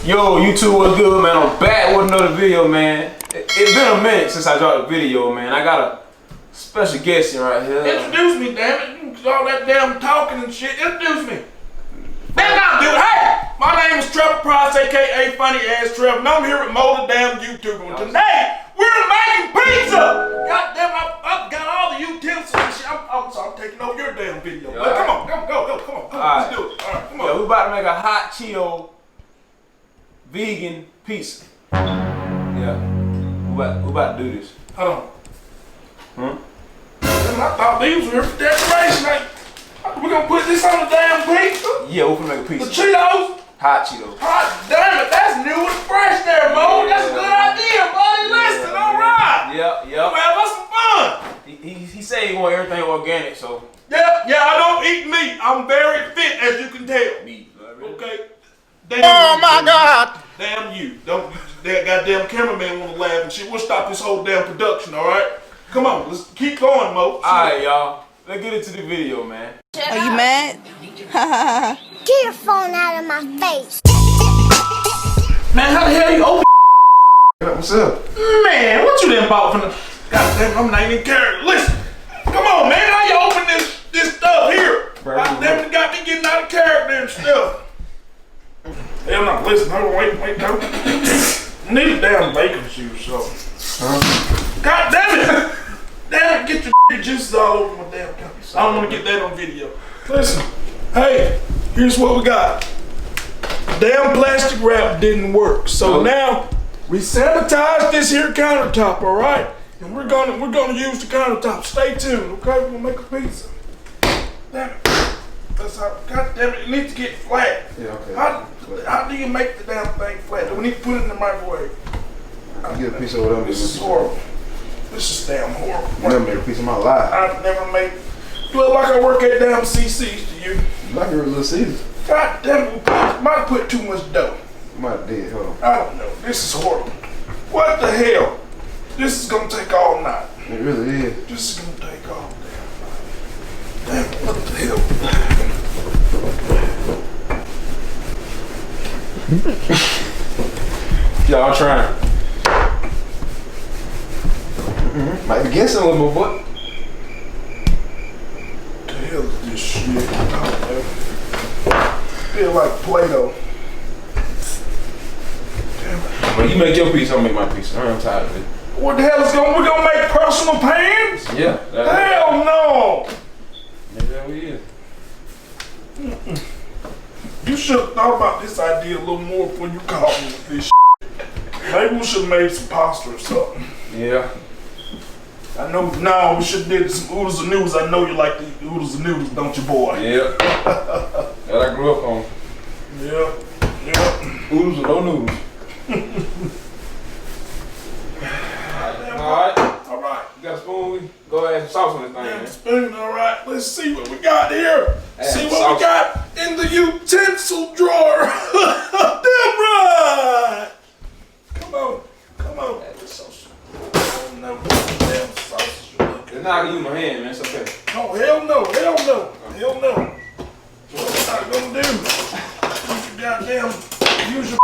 Yo, YouTube, what's good, man? I'm back with another video, man. It's been a minute since I dropped a video, man. I got a special guest in right here. Introduce me, damn it. All that damn talking and shit. Introduce me. Damn now, dude. Hey, my name is Trevor Price, aka Funny Ass Trevor, and I'm here with Mo, the damn YouTuber. And today, we're making pizza! God damn, I've got all the utensils and shit. I'm taking over your damn video. Yeah, But come on, go, come on, let's do it. All right, come on. Yeah, we about to make a hot Cheeto vegan pizza. Yeah, we about to do this. Hold on. Damn, I thought these were for decoration. We gonna put this on the damn pizza? Yeah, we're gonna make a pizza. The Cheetos? Hot Cheetos. Hot damn it, that's new and fresh there, Mo. That's a good idea, buddy. Listen, all right. Yep. Well, that's some fun. He said he want everything organic, so. Yeah, I don't eat meat. I'm very fit, as you can tell. Meat. Okay. Damn my God. Damn you. Don't that goddamn cameraman wanna laugh and shit. We'll stop this whole damn production, all right? Come on, let's keep going, Mo. All right, y'all. Let's get into the video, man. Are you mad? Get your phone out of my face. Man, how the hell you open? What's up? Man, what you done bought from the... Goddamn, I'm not even caring. Listen, come on, man. How you open this stuff here? Goddamn, it got me getting out of character and stuff. Hell no, listen, hold on, wait, don't. Need a damn bacon shoe, so. God damn it! Damn it, get your juices all over my damn cup. I don't want to get that on video. Listen, hey, here's what we got. Damn plastic wrap didn't work, so now we sanitize this here countertop, all right? And we're gonna use the countertop. Stay tuned, okay? We're gonna make a pizza. Damn it. That's how. God damn it! It needs to get flat. Yeah, okay. How do you make the damn thing flat? Do we need to put it in the microwave? I get a piece of whatever. This is horrible. This is damn horrible. I never made a piece of my life. I've never made. Do it like I work at damn CC's to you. Like a little Caesar. God damn it! Might put too much dough. Might have did. Hold on. I don't know. This is horrible. What the hell? This is gonna take all night. It really is. This is gonna take all damn night. Damn, what the hell? Y'all trying. Might be getting some with my boy. What the hell is this shit? Feel like Play-Doh. Damn it. Well, you make your piece, I'll make my piece. I'm tired of it. What the hell is going on? We're gonna make personal pans? Yeah. Hell no! Maybe that we is. You should have thought about this idea a little more before you called me with this shit. Maybe we should have made some pasta or something. Yeah. I know now we should have did some oodles and noodles. I know you like the oodles and noodles, don't you, boy? Yeah. That I grew up on. Yeah. Oodles or no noodles. All right. You got a spoon? Go ahead and sauce on this thing, man. Spoon, all right. Let's see what we got here. Add See what sauce. we got in the utensil drawer. Damn right. Come on. Add the sauce. Oh no, damn sausage. It's not gonna use my hand, man. It's okay. Oh hell no. What I'm not gonna do? You goddamn use your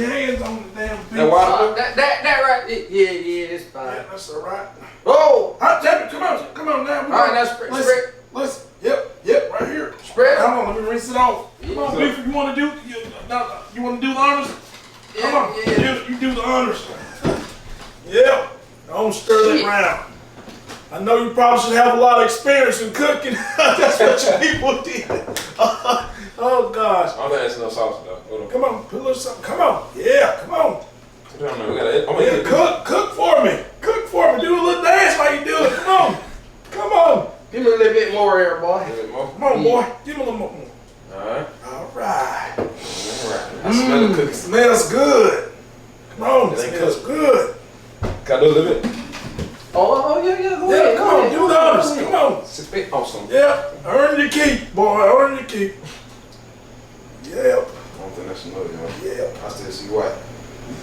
hands on the damn pizza. That water? That right. Yeah, it's fine. Yeah, that's all right. Oh! Hot tap it. Come on now. All right, now spread. Listen. Yep, right here. Spread. Come on, let me rinse it off. Come on, Yeah. Beef, you want to do the honors? Come on, Yeah. you do the honors. Yeah, don't stir that around. I know you probably should have a lot of experience in cooking. That's what your people did. Oh gosh. I'm gonna add some little sauce though. Hold on. Come on, put a little something. Come on. Yeah, come on. I'm gonna Yeah, cook for me. Cook for me. Do a little dance while you do it. Come on. Give me a little bit more here, boy. Come on, boy. Give me a little more. Alright. All right. I smell the cookies. Smells good. Come on, It ain't smells cooked. good. Can I do a little bit? Oh yeah. Go Yeah, ahead. come on, do the honors. Come on. 6 feet. Awesome. Yeah, earn your keep, boy. Earn your keep. Yeah, I don't think that's enough, yo. yeah. I still see white.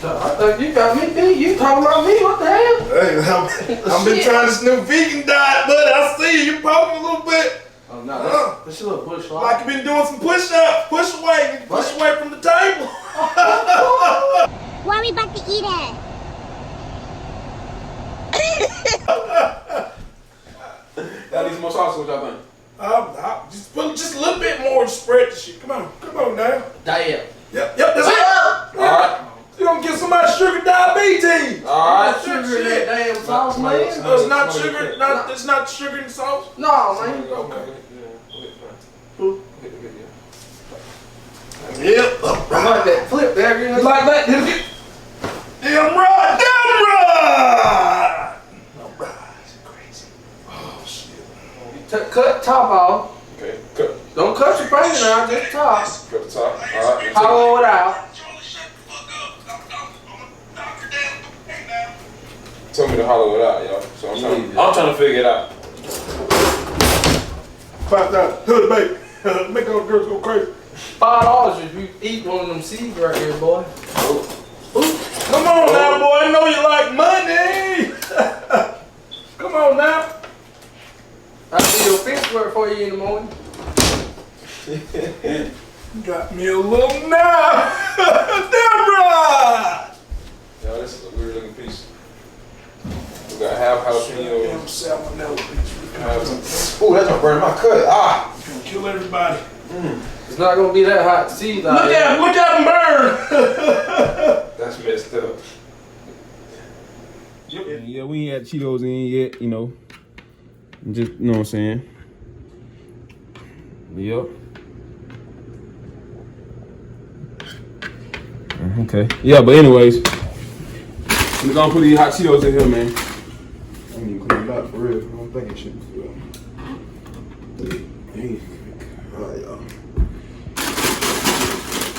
I thought you got me beat. You talking about me? What the hell? Hey, I've been trying this new vegan diet, but I see you poking a little bit. Oh no, that's a little bush Like you've been doing some push-ups. Push away from the table. Why we about to eat it? Y'all need some more sauce, what y'all think? Just put just a little bit more to spread the shit. Come on now. Damn. Yep, that's it. Alright. You gonna get somebody sugar diabetes. Alright. Sugar in that damn sauce, man. It's not sugar. It's not sugar in the sauce. No, man. Okay. Yeah. Yep. I like that flip there. You like that? Damn right. All right. Crazy. Oh shit. Cut top off. Okay, cut. Don't cut your finger now, just top. Cut the top. Alright. Hollow it out. Tell me to hollow it out, y'all. So I'm trying to figure it out. $5 hood baby. Make all the girls go crazy. $5 if you eat one of them seeds right here, boy. Oh. Come on now, boy. I know you like money. Come on now. I'll see your fish work for you in the morning. Got me a little knife. Damn right. Yo, this is a weird looking piece. We got half jalapeno. Damn salmonella piece. Ooh, that's gonna burn my cut. Ah! Gonna kill everybody. It's not gonna be that hot to see though. Look at him burn. That's messed up. Yeah, we ain't had Cheetos in yet, you know. Just, you know what I'm saying? Yep. Okay. Yeah, but anyways, we're gonna put these hot Cheetos in here, man. I don't even clean it up for real. I don't think it should be good. Alright, y'all.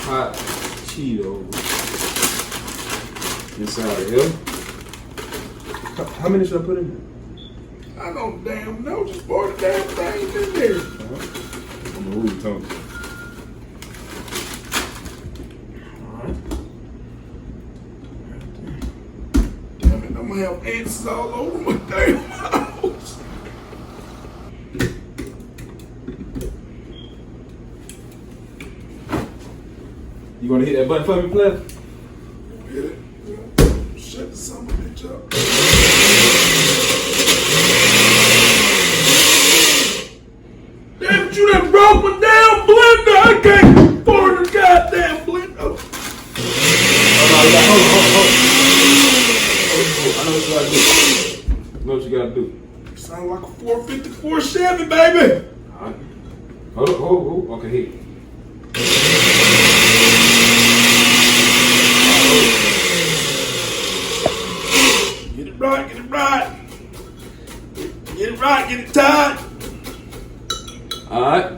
Hot Cheetos inside of here. How many should I put in here? I don't damn know. Just pour the damn thing in there. I'm gonna move the tongue. Alright. Damn it, I'm gonna have ants all over my damn house. You wanna hit that button for me, please? Hit it. Shut the son of a bitch up. Damn it, you done broke my damn blender. I can't pour the goddamn blender. Oh, I know what you gotta do. I know what you gotta do. Sound like a 454 Chevy, baby. Alright. Hold. Okay, here. Get it right. Get it right, get it tight. Alright.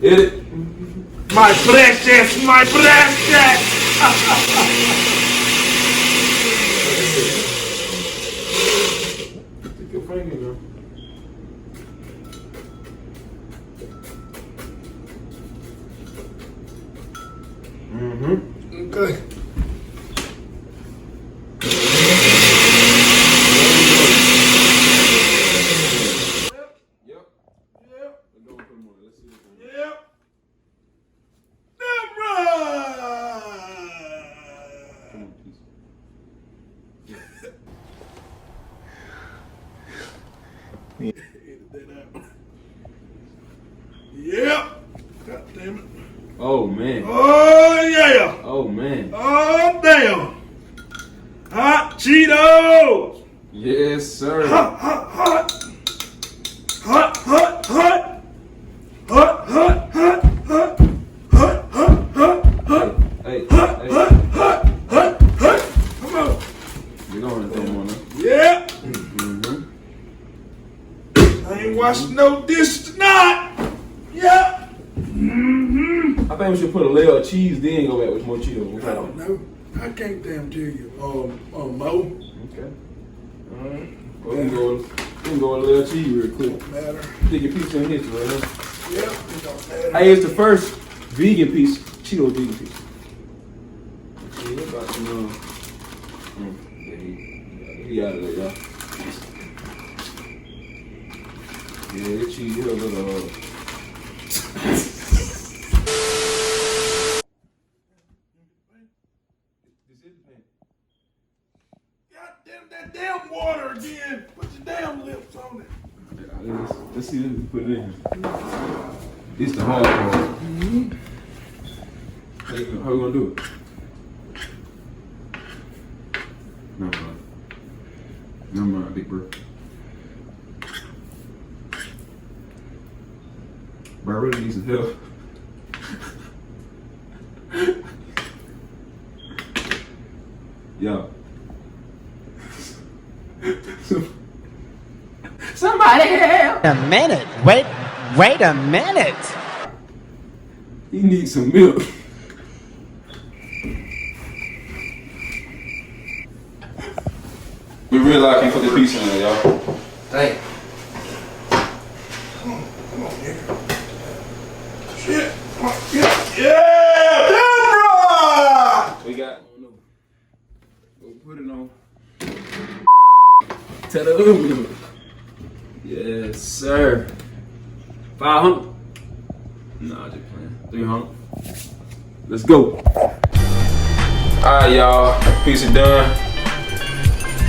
Hit it. My precious. Take your finger, girl. Okay. Yep. Yep. Let's go put them on. Let's see what's going on. Yep. Damn right. Come on, please. Edit that out. Yep. God damn it. Oh, man. Oh yeah. Oh, man. Oh damn. Hot Cheetos. Yes, sir. Hot. Hey. Come on. You're going to throw them on there. Yeah. Mm-hmm. I ain't washing no dishes tonight. Yeah. I think we should put a layer of cheese, then go back with more Cheetos. I don't know. I can't damn tell you. Mo. Okay. Alright. Well, we can go with a layer of cheese real quick. Don't matter. Stick your piece in history right now. Yep. It don't matter. Hey, it's the first vegan piece, Cheetos vegan piece. Yeah, about to know. He out of there, y'all. Yeah, that cheese here a little again. Put your damn lips on it. Let's see, let's put it in. This the hard part. How we gonna do it? No, bro. No, bro, big bro. Bro, I really need some help. Yo. Somebody help! A minute. Wait a minute. He needs some milk. We real life can put the piece in there, y'all. Dang. Come on, nigga. Shit. Come on. Yeah, camera! We got. We'll put it on. Tell the milk. Yes, sir. 500. Nah, just playing. 300. Let's go. Alright, y'all. Piece of done.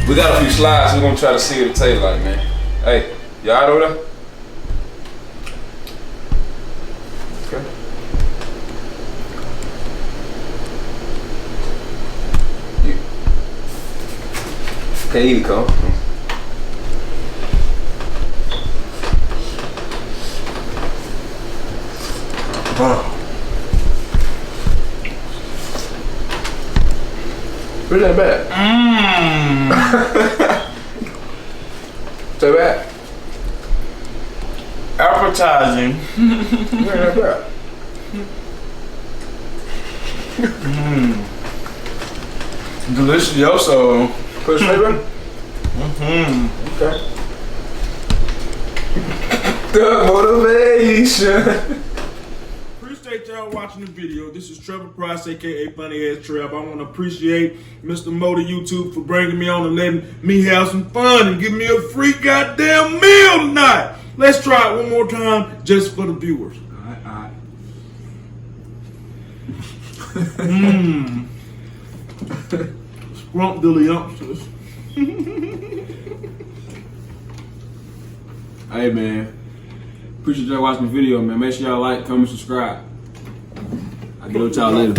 We got a few slides, so we're gonna try to see what it tastes like, man. Hey, y'all out over there? Okay. Can't eat it, Cole. Really that bad? So bad? Appetizing. Really that bad? Delicioso. Put a flavor? Okay. The motivation. Appreciate y'all watching the video. This is Trevor Price, aka Funny Ass Trev. I want to appreciate Mr. Motor YouTube for bringing me on and letting me have some fun and giving me a free goddamn meal tonight. Let's try it one more time just for the viewers. Alright. Scrumptious. Hey, man. Appreciate y'all watching the video, man. Make sure y'all like, comment, subscribe. I'll get with y'all later.